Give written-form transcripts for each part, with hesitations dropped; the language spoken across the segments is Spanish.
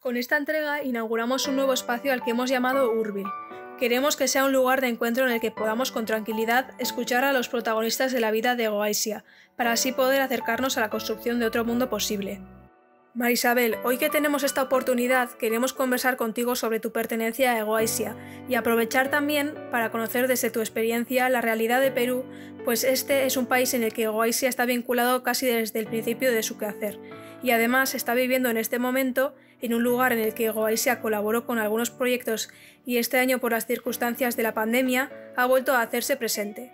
Con esta entrega inauguramos un nuevo espacio al que hemos llamado Urbil. Queremos que sea un lugar de encuentro en el que podamos con tranquilidad escuchar a los protagonistas de la vida de Goaisia, para así poder acercarnos a la construcción de otro mundo posible. Marisabel, hoy que tenemos esta oportunidad, queremos conversar contigo sobre tu pertenencia a Goaisia y aprovechar también para conocer desde tu experiencia la realidad de Perú, pues este es un país en el que Goaisia está vinculado casi desde el principio de su quehacer, y además está viviendo en este momento en un lugar en el que Goaisia colaboró con algunos proyectos y este año, por las circunstancias de la pandemia, ha vuelto a hacerse presente.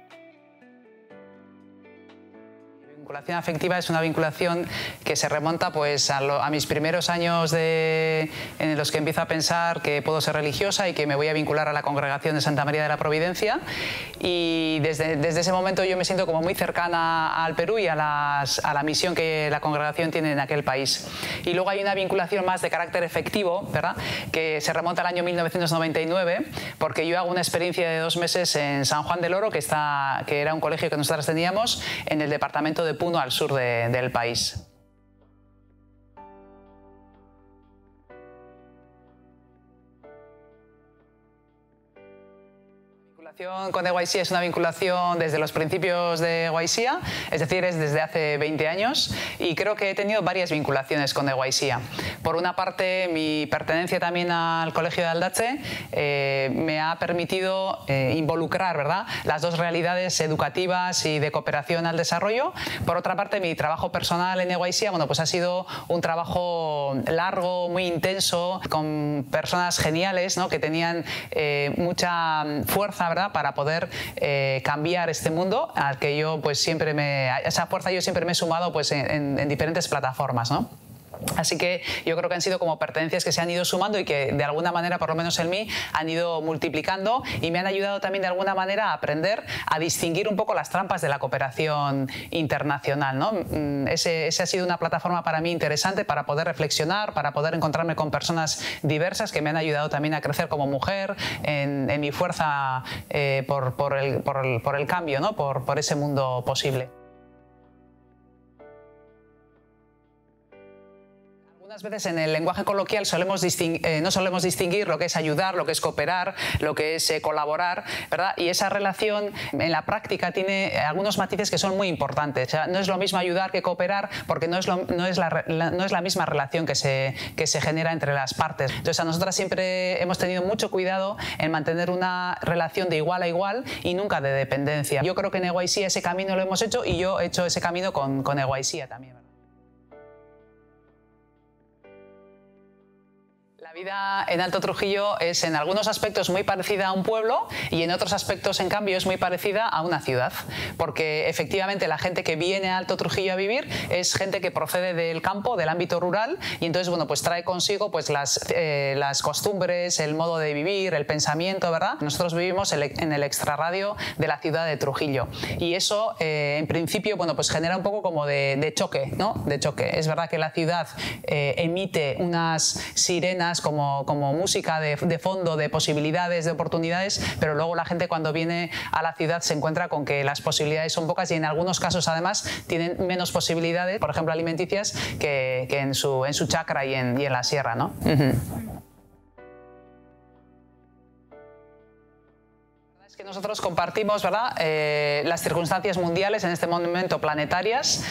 La vinculación afectiva es una vinculación que se remonta pues, a mis primeros años en los que empiezo a pensar que puedo ser religiosa y que me voy a vincular a la congregación de Santa María de la Providencia, y desde ese momento yo me siento como muy cercana al Perú y a la misión que la congregación tiene en aquel país. Y luego hay una vinculación más de carácter efectivo, ¿verdad?, que se remonta al año 1999, porque yo hago una experiencia de 2 meses en San Juan del Oro, que era un colegio que nosotros teníamos en el departamento de Puno, al sur del país. La vinculación con Goaisia es una vinculación desde los principios de Goaisia, es decir, es desde hace 20 años, y creo que he tenido varias vinculaciones con Goaisia. Por una parte, mi pertenencia también al Colegio de Aldache me ha permitido involucrar, ¿verdad?, las dos realidades educativas y de cooperación al desarrollo. Por otra parte, mi trabajo personal en Goaisia, bueno, pues ha sido un trabajo largo, muy intenso, con personas geniales, ¿no?, que tenían mucha fuerza, ¿verdad?, para poder cambiar este mundo al que yo pues esa fuerza yo siempre me he sumado pues en diferentes plataformas, ¿no? Así que yo creo que han sido como pertenencias que se han ido sumando y que de alguna manera, por lo menos en mí, han ido multiplicando y me han ayudado también de alguna manera a aprender a distinguir un poco las trampas de la cooperación internacional, ¿no? Ese ha sido una plataforma para mí interesante para poder reflexionar, para poder encontrarme con personas diversas que me han ayudado también a crecer como mujer, en mi fuerza por el cambio, ¿no?, por ese mundo posible. Algunas veces en el lenguaje coloquial no solemos distinguir lo que es ayudar, lo que es cooperar, lo que es colaborar, ¿verdad? Y esa relación en la práctica tiene algunos matices que son muy importantes. O sea, no es lo mismo ayudar que cooperar, porque no es la misma relación que se genera entre las partes. Entonces, a nosotras siempre hemos tenido mucho cuidado en mantener una relación de igual a igual y nunca de dependencia. Yo creo que en Goaisia ese camino lo hemos hecho y yo he hecho ese camino con Goaisia también, ¿verdad? La vida en Alto Trujillo es en algunos aspectos muy parecida a un pueblo y en otros aspectos, en cambio, es muy parecida a una ciudad, porque efectivamente la gente que viene a Alto Trujillo a vivir es gente que procede del campo, del ámbito rural, y entonces, bueno, pues trae consigo pues las costumbres, el modo de vivir, el pensamiento, ¿verdad? Nosotros vivimos en el extrarradio de la ciudad de Trujillo y eso, en principio, bueno, pues genera un poco como de choque, ¿no? De choque. Es verdad que la ciudad emite unas sirenas como música de fondo, de posibilidades, de oportunidades, pero luego la gente cuando viene a la ciudad se encuentra con que las posibilidades son pocas y en algunos casos además tienen menos posibilidades, por ejemplo alimenticias, que en su chacra y en la sierra, ¿no? Que nosotros compartimos, ¿verdad?, las circunstancias mundiales en este momento planetarias,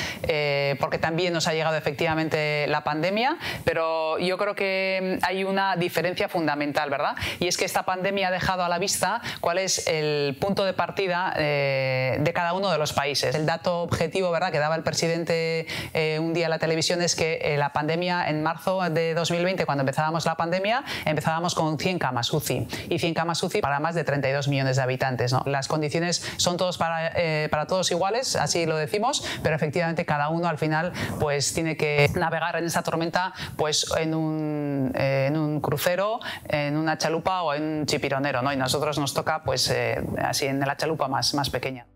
porque también nos ha llegado efectivamente la pandemia, pero yo creo que hay una diferencia fundamental, ¿verdad?, y es que esta pandemia ha dejado a la vista cuál es el punto de partida de cada uno de los países. El dato objetivo, ¿verdad?, que daba el presidente un día en la televisión es que la pandemia en marzo de 2020, cuando empezábamos la pandemia, empezábamos con 100 camas UCI y 100 camas UCI para más de 32 millones de habitantes, ¿no? Las condiciones son para todos iguales, así lo decimos, pero efectivamente cada uno al final pues tiene que navegar en esa tormenta pues en un crucero, en una chalupa o en un chipironero, ¿no? Y nosotros nos toca pues así en la chalupa más pequeña.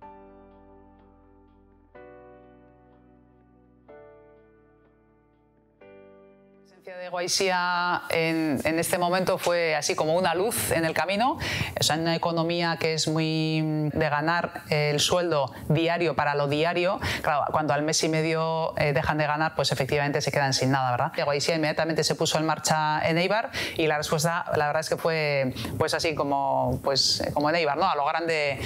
Guaisia en este momento fue así como una luz en el camino. O sea, en una economía que es muy de ganar el sueldo diario para lo diario, claro, cuando al mes y medio dejan de ganar, pues efectivamente se quedan sin nada, ¿verdad? Guaisia inmediatamente se puso en marcha en Eibar y la respuesta, la verdad es que fue pues así como en Eibar, ¿no? A lo grande,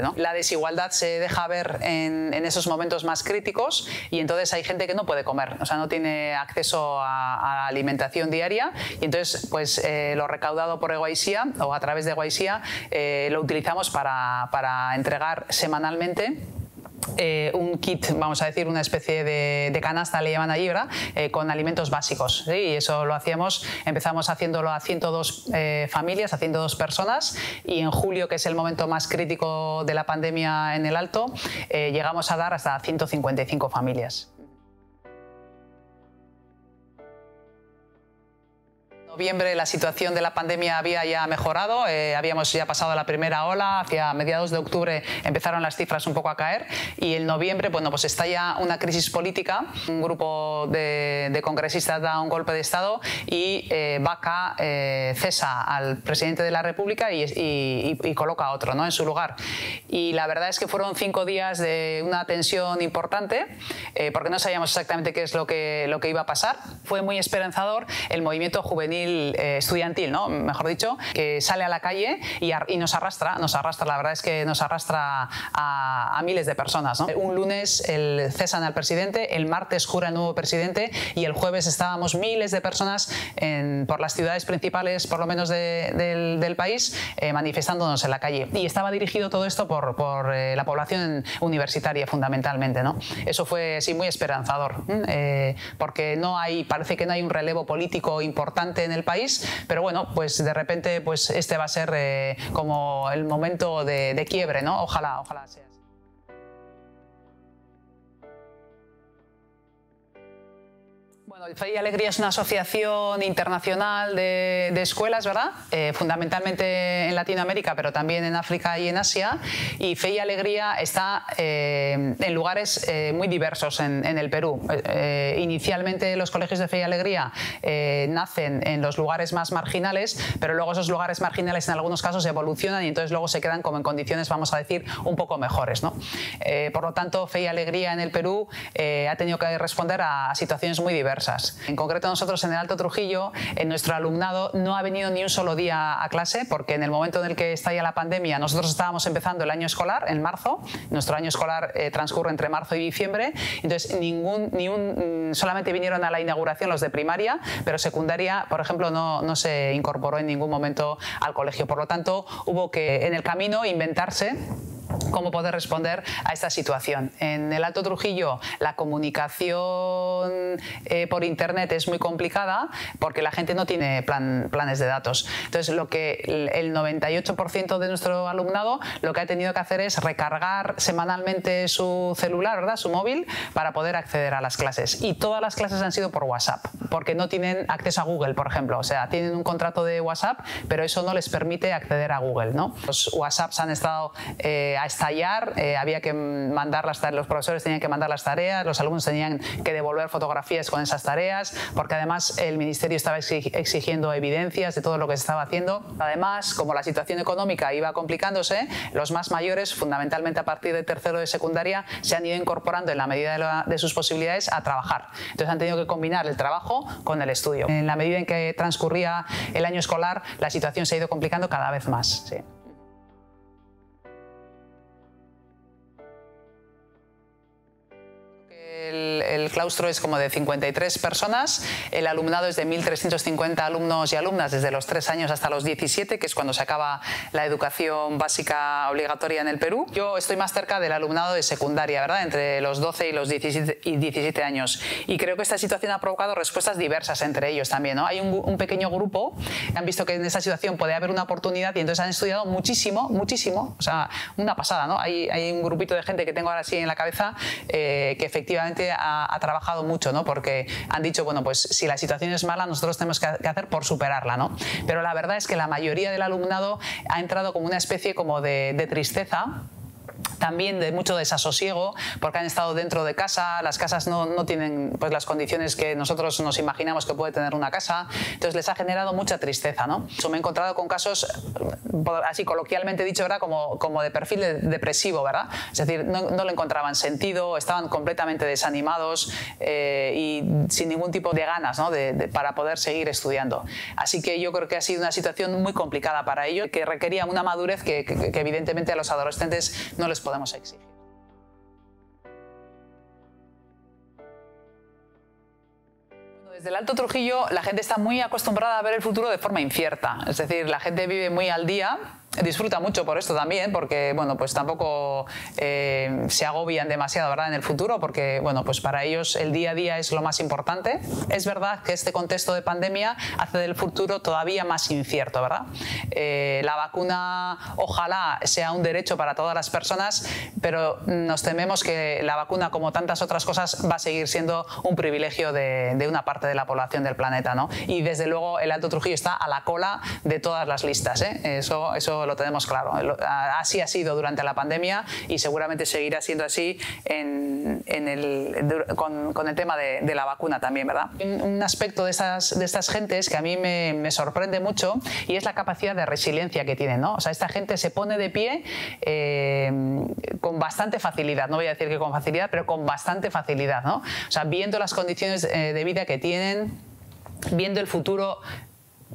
¿no? La desigualdad se deja ver en esos momentos más críticos y entonces hay gente que no puede comer, o sea, no tiene acceso a alimentación diaria y entonces pues lo recaudado por Guaisia o a través de Guaisia lo utilizamos para entregar semanalmente un kit, vamos a decir, una especie de canasta, le llaman allí, ¿verdad? Con alimentos básicos, ¿sí? Y eso lo empezamos haciéndolo a 102 familias, a 102 personas y en julio, que es el momento más crítico de la pandemia en el Alto, llegamos a dar hasta 155 familias. En noviembre la situación de la pandemia había ya mejorado, habíamos ya pasado la primera ola, hacia mediados de octubre empezaron las cifras un poco a caer y en noviembre, bueno, pues estalla una crisis política, un grupo de congresistas da un golpe de Estado y Vaca cesa al presidente de la República y coloca a otro, ¿no?, en su lugar. Y la verdad es que fueron 5 días de una tensión importante porque no sabíamos exactamente qué es lo que iba a pasar. Fue muy esperanzador el movimiento juvenil estudiantil, ¿no?, mejor dicho, que sale a la calle y nos arrastra, la verdad es que nos arrastra a miles de personas, ¿no? Un lunes cesan al presidente, el martes jura el nuevo presidente y el jueves estábamos miles de personas por las ciudades principales, por lo menos del país, manifestándonos en la calle. Y estaba dirigido todo esto por la población universitaria fundamentalmente, ¿no? Eso fue sí muy esperanzador, porque parece que no hay un relevo político importante en el país, pero bueno, pues de repente pues este va a ser como el momento de quiebre, ¿no? Ojalá sea. Bueno, Fe y Alegría es una asociación internacional de escuelas, ¿verdad? Fundamentalmente en Latinoamérica, pero también en África y en Asia. Y Fe y Alegría está en lugares muy diversos en el Perú. Inicialmente los colegios de Fe y Alegría nacen en los lugares más marginales, pero luego esos lugares marginales en algunos casos evolucionan y entonces luego se quedan como en condiciones, vamos a decir, un poco mejores, ¿no? Por lo tanto, Fe y Alegría en el Perú ha tenido que responder a situaciones muy diversas. En concreto nosotros en el Alto Trujillo, en nuestro alumnado no ha venido ni un solo día a clase porque en el momento en el que estalla la pandemia nosotros estábamos empezando el año escolar en marzo, nuestro año escolar transcurre entre marzo y diciembre, entonces solamente vinieron a la inauguración los de primaria, pero secundaria, por ejemplo, no se incorporó en ningún momento al colegio. Por lo tanto, hubo que en el camino inventarse cómo poder responder a esta situación. En el Alto Trujillo la comunicación por internet es muy complicada porque la gente no tiene planes de datos. Entonces el 98% de nuestro alumnado lo que ha tenido que hacer es recargar semanalmente su celular, ¿verdad?, su móvil, para poder acceder a las clases. Y todas las clases han sido por WhatsApp, porque no tienen acceso a Google, por ejemplo. O sea, tienen un contrato de WhatsApp, pero eso no les permite acceder a Google, ¿no? Los WhatsApps han estado a estallar, había que mandar los profesores tenían que mandar las tareas, los alumnos tenían que devolver fotografías con esas tareas, porque además el ministerio estaba exigiendo evidencias de todo lo que se estaba haciendo. Además, como la situación económica iba complicándose, los más mayores, fundamentalmente a partir de tercero de secundaria, se han ido incorporando en la medida de sus posibilidades a trabajar. Entonces han tenido que combinar el trabajo con el estudio. En la medida en que transcurría el año escolar, la situación se ha ido complicando cada vez más. Sí. El claustro es como de 53 personas, el alumnado es de 1.350 alumnos y alumnas desde los 3 años hasta los 17, que es cuando se acaba la educación básica obligatoria en el Perú. Yo estoy más cerca del alumnado de secundaria, ¿verdad?, entre los 12 y los 17 años. Y creo que esta situación ha provocado respuestas diversas entre ellos también, ¿no? Hay un pequeño grupo que han visto que en esta situación puede haber una oportunidad y entonces han estudiado muchísimo, o sea, una pasada, ¿no? Hay un grupito de gente que tengo ahora sí en la cabeza que efectivamente ha trabajado mucho, ¿no? Porque han dicho, bueno, pues si la situación es mala, nosotros tenemos que hacer por superarla, ¿no? Pero la verdad es que la mayoría del alumnado ha entrado como una especie como de tristeza, también de mucho desasosiego, porque han estado dentro de casa, las casas no tienen pues, las condiciones que nosotros nos imaginamos que puede tener una casa, entonces les ha generado mucha tristeza, ¿no? Yo me he encontrado con casos, así coloquialmente dicho, ¿verdad? Como de perfil depresivo, ¿verdad? Es decir, no le encontraban sentido, estaban completamente desanimados y sin ningún tipo de ganas, ¿no? para poder seguir estudiando. Así que yo creo que ha sido una situación muy complicada para ellos, que requería una madurez que evidentemente a los adolescentes no les podemos exigir. Desde el Alto Trujillo la gente está muy acostumbrada a ver el futuro de forma incierta, es decir, la gente vive muy al día, disfruta mucho por esto también, porque bueno, pues tampoco se agobian demasiado, ¿verdad? En el futuro, porque bueno, pues para ellos el día a día es lo más importante. Es verdad que este contexto de pandemia hace del futuro todavía más incierto, ¿verdad? La vacuna ojalá sea un derecho para todas las personas, pero nos tememos que la vacuna, como tantas otras cosas, va a seguir siendo un privilegio de una parte de la población del planeta, ¿no? Y desde luego el Alto Trujillo está a la cola de todas las listas, ¿eh? Eso lo tenemos claro. Así ha sido durante la pandemia y seguramente seguirá siendo así con el tema de la vacuna también, ¿verdad? Un aspecto de estas gentes que a mí me sorprende mucho y es la capacidad de resiliencia que tienen, ¿no? O sea, esta gente se pone de pie con bastante facilidad, no voy a decir que con facilidad, pero con bastante facilidad, ¿no? O sea, viendo las condiciones de vida que tienen, viendo el futuro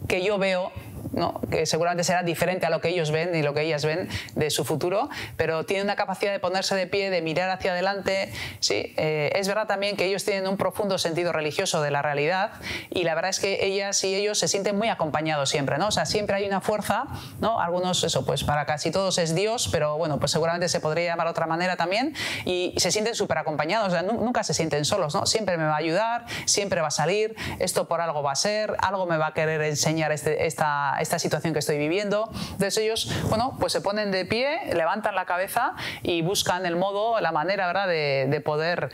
que yo veo, ¿no? Que seguramente será diferente a lo que ellos ven y lo que ellas ven de su futuro, pero tienen una capacidad de ponerse de pie, de mirar hacia adelante, ¿sí? Es verdad también que ellos tienen un profundo sentido religioso de la realidad y la verdad es que ellas y ellos se sienten muy acompañados siempre, ¿no? O sea, siempre hay una fuerza, ¿no? Algunos, eso, pues para casi todos es Dios, pero bueno, pues seguramente se podría llamar de otra manera también y se sienten súper acompañados, o sea, nunca se sienten solos, ¿no? Siempre me va a ayudar, siempre va a salir, esto por algo va a ser, algo me va a querer enseñar esta situación que estoy viviendo. Entonces ellos, bueno, pues se ponen de pie, levantan la cabeza y buscan el modo, la manera, ¿verdad?, de poder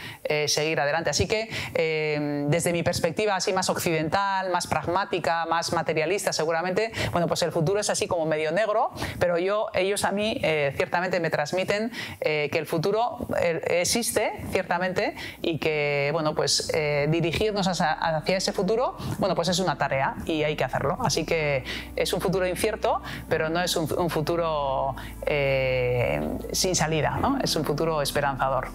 seguir adelante. Así que desde mi perspectiva así más occidental, más pragmática, más materialista seguramente, bueno, pues el futuro es así como medio negro, pero ellos a mí ciertamente me transmiten que el futuro existe ciertamente y que, bueno, pues dirigirnos hacia ese futuro, bueno, pues es una tarea y hay que hacerlo. Así que es un futuro incierto, pero no es un futuro sin salida, ¿no? Es un futuro esperanzador.